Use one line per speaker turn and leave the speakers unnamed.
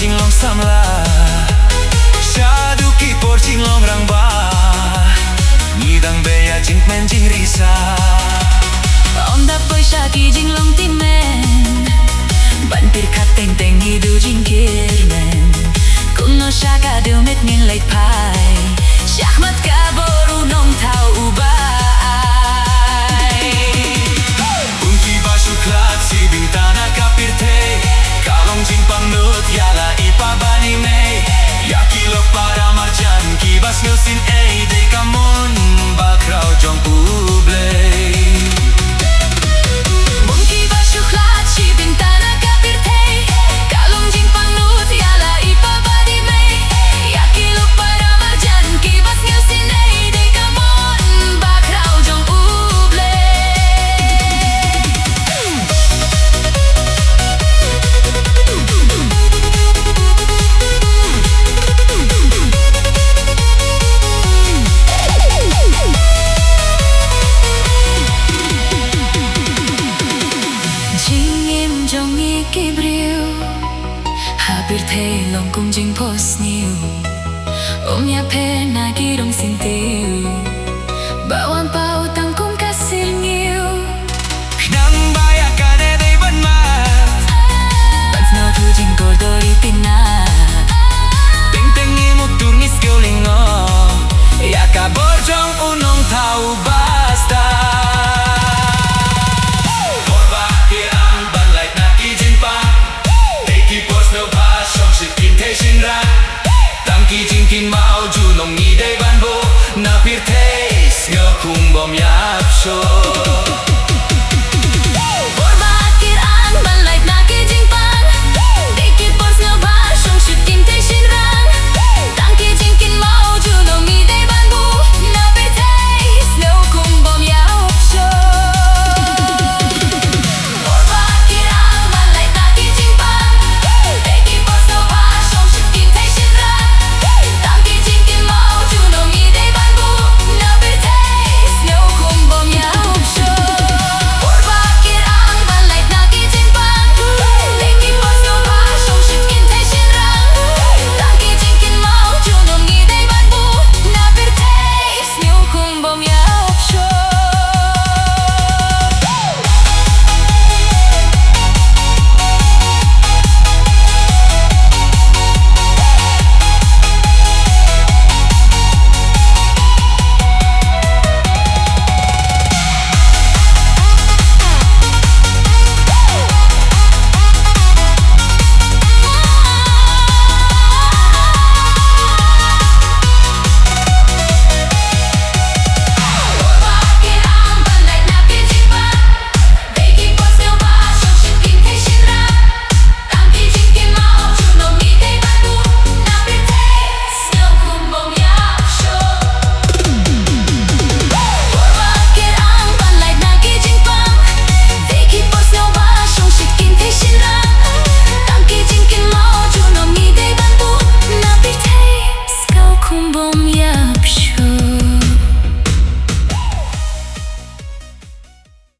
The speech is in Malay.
jinglong samla Shadu ki por jinglong rangba Nidang beya jingmen jingrisa
Onda poisha ki jinglong timen Bantir kat teng teng hidu jingkirmen Kuno shaka dumet ngin leit pai Shahmat kaboru nong tau ubai
Unki bashu klat si bintana kapirte Kalong jingpang nut yala ipa bani mei Yakilok para marjan kibas ngilsin ei de kamun bakrau jong ublei
Monkey bashu klat si bintana kapirte Kalong jingpang nut yala ipa bani mei Yakilok para marjan kibas ngilsin ei de kamun bakrau jong Kibriu Habir thay lòng cung jing post new Nhà pe na girong sintiu Bawan pau tang cung kasih nghiu
Nang baya kane day ban ma
Bans no tu jing kordori tina
Ting ting imut turnis kiolingo Yaka borjong unong tau basta Tangki jingkin mau julong ni day ban bo Na pir taste ngakung bom yap show